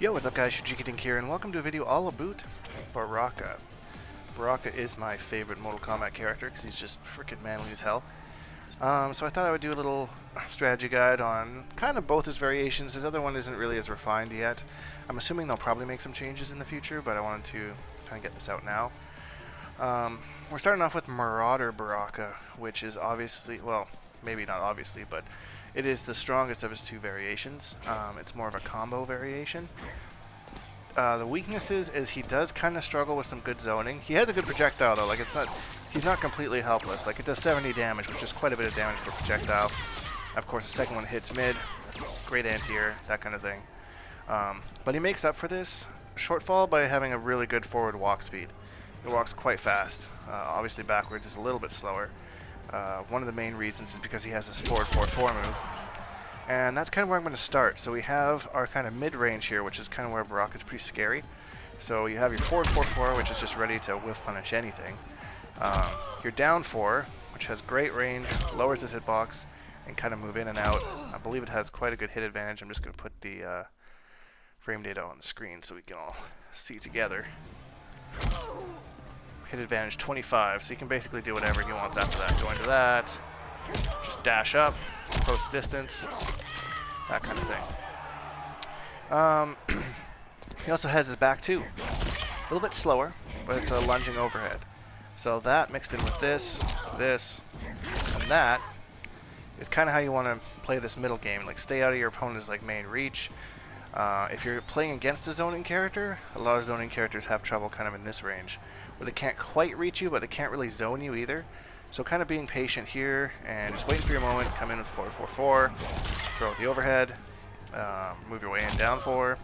Yo, what's up guys, Shujinkydink here, and welcome to a video all about Baraka. Baraka is my favorite Mortal Kombat character because he's just freaking manly as hell. So I thought I would do a little strategy guide on kind of both his variations. His other one isn't really as refined yet. I'm assuming they'll probably make some changes in the future, but I wanted to kind of get this out now. We're starting off with Marauder Baraka, which is obviously, well, maybe not obviously, but it is the strongest of his two variations. It's more of a combo variation. The weaknesses is he does kind of struggle with some good zoning. He has a good projectile though, like he's not completely helpless. Like it does 70 damage, which is quite a bit of damage for projectile. Of course the second one hits mid, great anti-air, that kind of thing. But he makes up for this shortfall by having a really good forward walk speed. It walks quite fast. Obviously backwards is a little bit slower. One of the main reasons is because he has this forward 4-4 move. And that's kind of where I'm going to start. So we have our kind of mid-range here, which is kind of where Baraka is pretty scary. So you have your forward 4-4, which is just ready to whiff punish anything. Your down 4, which has great range, lowers his hitbox, and kind of move in and out. I believe it has quite a good hit advantage. I'm just going to put the frame data on the screen so we can all see together. Hit advantage 25, so you can basically do whatever he wants after that. Go into that, just dash up, close distance, that kind of thing. He also has his back too. A little bit slower, but it's a lunging overhead. So that mixed in with this, and that is kind of how you want to play this middle game. Like stay out of your opponent's like main reach. If you're playing against a zoning character, a lot of zoning characters have trouble kind of in this range, where they can't quite reach you, but they can't really zone you either. So kind of being patient here and just waiting for your moment, come in with 4-4-4, throw out the overhead, move your way in, down 4,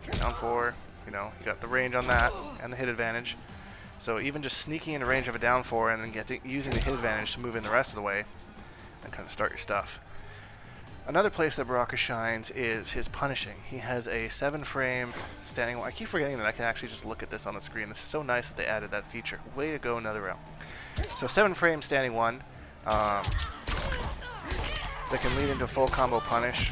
you know, you got the range on that and the hit advantage. So even just sneaking into range of a down 4 and then using the hit advantage to move in the rest of the way and kind of start your stuff. Another place that Baraka shines is his punishing. He has a 7-frame standing. I keep forgetting that I can actually just look at this on the screen. This is so nice that they added that feature. Way to go, another round. So 7-frame standing 1 that can lead into full combo punish.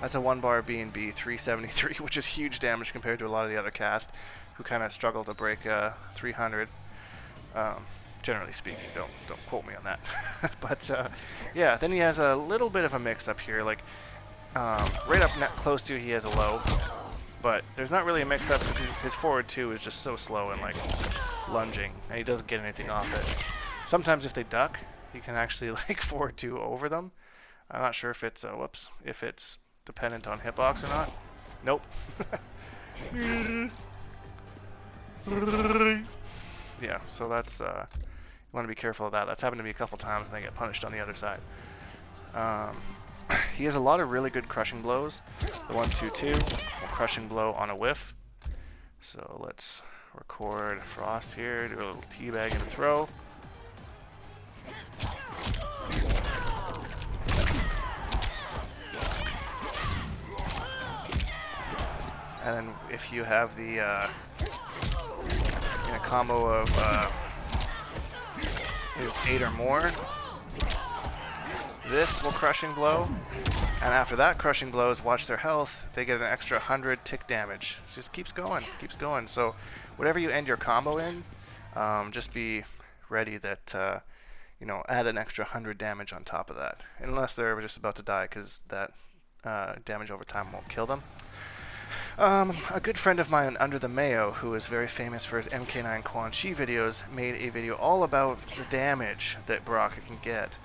That's a 1-bar B&B 373, which is huge damage compared to a lot of the other cast who kind of struggle to break 300. Generally speaking, don't quote me on that. But yeah, then he has a little bit of a mix up here. Like right up close to he has a low, but there's not really a mix up because his forward 2 is just so slow and like lunging, and he doesn't get anything off it. Sometimes if they duck, he can actually like forward 2 over them. I'm not sure if it's if it's dependent on hitbox or not. Nope. Yeah, so that's you want to be careful of that. That's happened to me a couple times, and I get punished on the other side. He has a lot of really good crushing blows. The 1-2-2, a crushing blow on a whiff. So let's record Frost here, do a little teabag and a throw. And then if you have the in a combo of 8 or more, this will crushing blow, and after that crushing blows, watch their health, they get an extra 100 tick damage. Just keeps going. So whatever you end your combo in, just be ready that you know, add an extra 100 damage on top of that, unless they're just about to die, because that damage over time won't kill them. A good friend of mine, Under the Mayo, who is very famous for his MK9 Quan Chi videos, made a video all about the damage that Baraka can get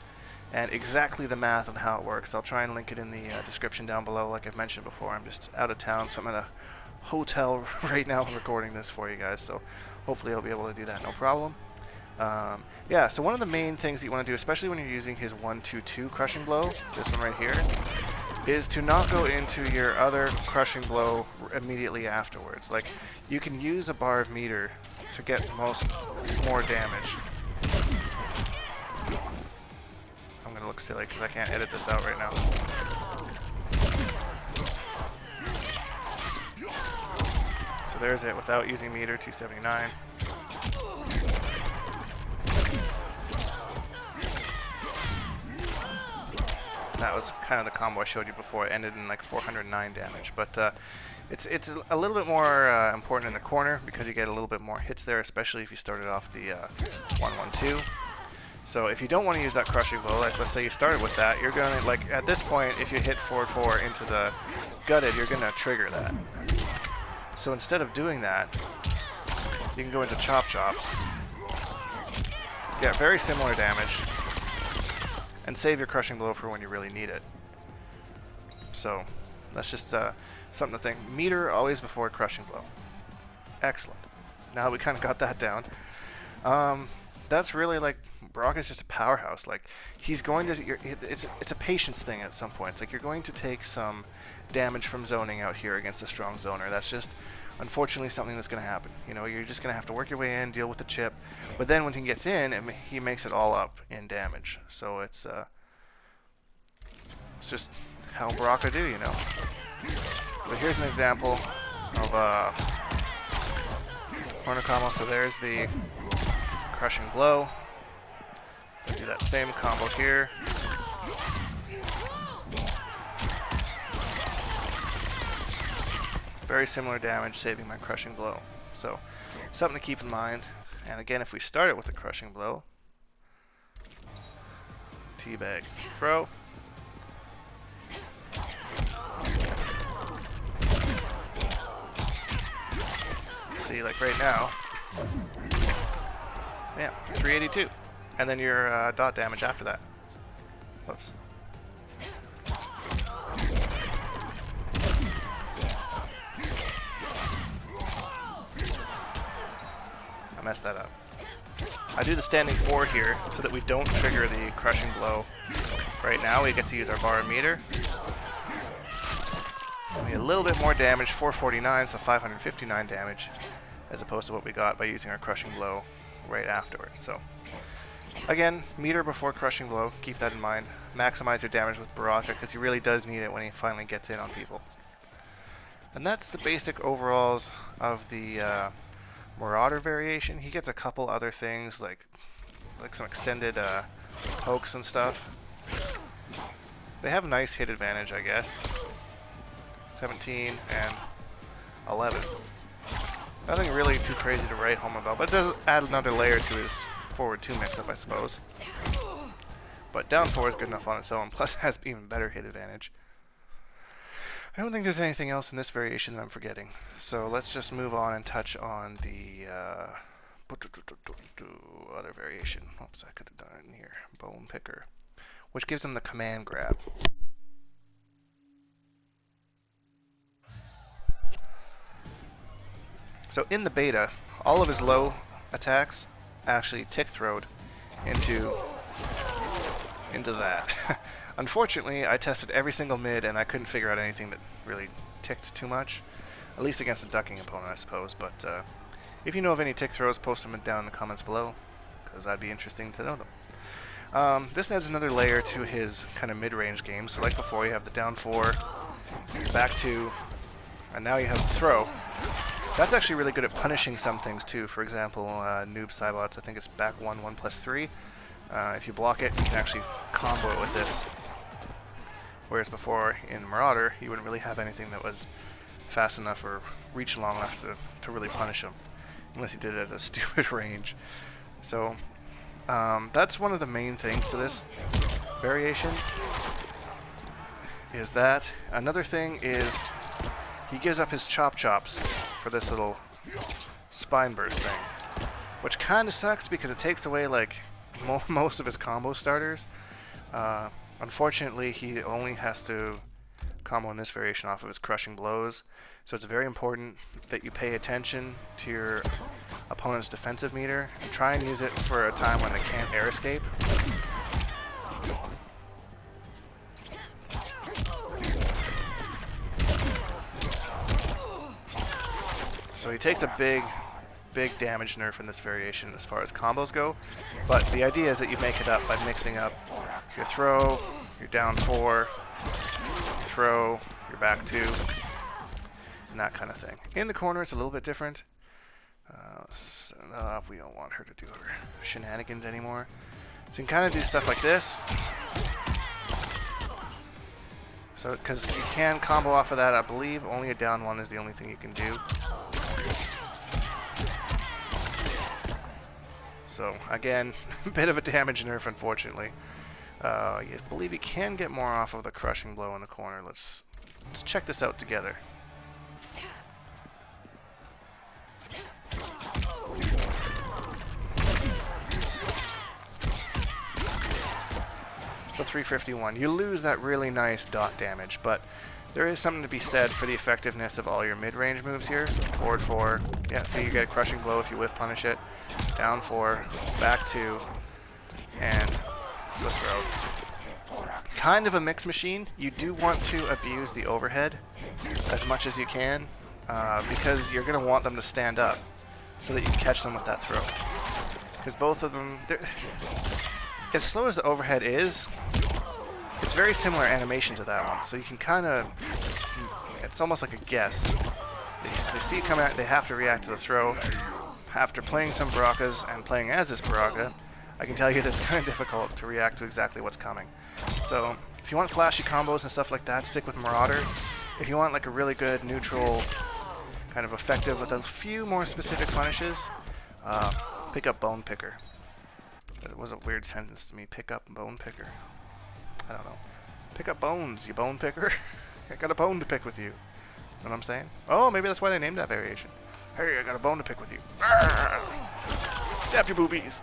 and exactly the math on how it works. I'll try and link it in the description down below. Like I've mentioned before, I'm just out of town, so I'm in a hotel right now recording this for you guys, so hopefully I'll be able to do that no problem. Yeah, so one of the main things that you want to do, especially when you're using his 1-2-2 crushing blow, this one right here, is to not go into your other crushing blow immediately afterwards. Like, you can use a bar of meter to get more damage. I'm gonna look silly because I can't edit this out right now. So there's it without using meter, 279. that was kind of the combo I showed you before. It ended in like 409 damage, but it's a little bit more important in the corner because you get a little bit more hits there, especially if you started off the 1-1-2. So if you don't want to use that crushing blow, like let's say you started with that, you're going to, like at this point, if you hit forward 4 into the gutted, you're going to trigger that. So instead of doing that, you can go into chop chops, get very similar damage, and save your crushing blow for when you really need it. So that's just something to think. Meter always before crushing blow. Excellent. Now we kind of got that down. That's really like Baraka's just a powerhouse. Like he's going to, it's a patience thing at some points. Like you're going to take some damage from zoning out here against a strong zoner. That's just unfortunately something that's going to happen. You know, you're just going to have to work your way in, deal with the chip. But then when he gets in, he makes it all up in damage. So it's just how Baraka do, you know. So here's an example of corner combo. So there's the crushing blow. Do that same combo here. Very similar damage, saving my crushing blow. So something to keep in mind. And again, if we start it with a crushing blow, teabag, throw. See, like right now, yeah, 382. And then your dot damage after that. Whoops. I messed that up. I do the standing 4 here so that we don't trigger the crushing blow. Right now we get to use our bar meter. We get a little bit more damage, 449, so 559 damage, as opposed to what we got by using our crushing blow right afterwards. So again, meter before crushing blow, keep that in mind. Maximize your damage with Baraka because he really does need it when he finally gets in on people. And that's the basic overalls of the Marauder variation. He gets a couple other things like some extended pokes and stuff. They have nice hit advantage, I guess. 17 and 11. Nothing really too crazy to write home about, but it does add another layer to his forward 2 mix-up, I suppose. But down 4 is good enough on its own, plus it has even better hit advantage. I don't think there's anything else in this variation that I'm forgetting. So let's just move on and touch on the other variation. Oops, I could have done it in here. Bone Picker, which gives him the command grab. So in the beta, all of his low attacks actually tick-throwed into that. Unfortunately, I tested every single mid and I couldn't figure out anything that really ticked too much. At least against a ducking opponent, I suppose. But if you know of any tick throws, post them down in the comments below, because that'd be interesting to know them. This adds another layer to his kind of mid-range game. So like before, you have the down 4, back 2, and now you have the throw. That's actually really good at punishing some things too. For example, Noob Cybots, I think it's back 1, 1+3. If you block it, you can actually combo it with this. Whereas before, in Marauder, you wouldn't really have anything that was fast enough or reach long enough to really punish him. Unless he did it at a stupid range. So, that's one of the main things to this variation. Is that. Another thing is, he gives up his chop chops for this little spine burst thing. Which kind of sucks because it takes away, like, most of his combo starters. Unfortunately, he only has to combo in this variation off of his crushing blows, so it's very important that you pay attention to your opponent's defensive meter and try and use it for a time when they can't air escape. So he takes a big damage nerf in this variation as far as combos go, but the idea is that you make it up by mixing up your throw, your down 4, your throw, your back 2, and that kind of thing. In the corner it's a little bit different. We don't want her to do her shenanigans anymore. So you can kind of do stuff like this. So, because you can combo off of that, I believe only a down one is the only thing you can do. So, again, a bit of a damage nerf, unfortunately. I believe you can get more off of the crushing blow in the corner. Let's check this out together. So 351. You lose that really nice dot damage, but there is something to be said for the effectiveness of all your mid-range moves here. Forward 4. Yeah, so you get a crushing blow if you whiff punish it. Down 4, back 2, and the throw. Kind of a mix machine. You do want to abuse the overhead as much as you can, because you're going to want them to stand up so that you can catch them with that throw. Because both of them, as slow as the overhead is, it's very similar animation to that one. So you can kind of, it's almost like a guess. They see it come out, they have to react to the throw. After playing some Barakas and playing as this Baraka, I can tell you that's kind of difficult to react to exactly what's coming. So if you want flashy combos and stuff like that, stick with Marauder. If you want like a really good neutral, kind of effective with a few more specific punishes, pick up Bone Picker. It was a weird sentence to me. Pick up Bone Picker. I don't know. Pick up bones, you bone picker. I got a bone to pick with you. Know what I'm saying? Oh, maybe that's why they named that variation. Hey, I got a bone to pick with you. Stab your boobies.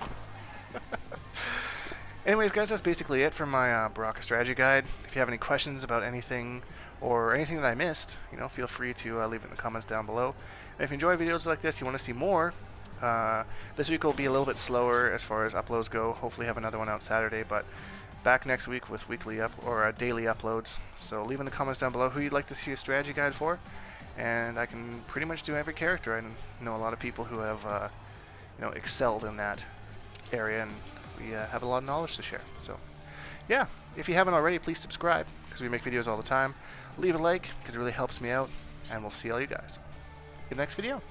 Anyways, guys, that's basically it for my Baraka strategy guide. If you have any questions about anything or anything that I missed, feel free to leave it in the comments down below. And if you enjoy videos like this, you want to see more, this week will be a little bit slower as far as uploads go. Hopefully have another one out Saturday, but back next week with weekly daily uploads. So leave in the comments down below who you'd like to see a strategy guide for, and I can pretty much do every character. I know a lot of people who have excelled in that area, and we have a lot of knowledge to share. So yeah, if you haven't already, please subscribe, because we make videos all the time. Leave a like, because it really helps me out, and we'll see all you guys in the next video.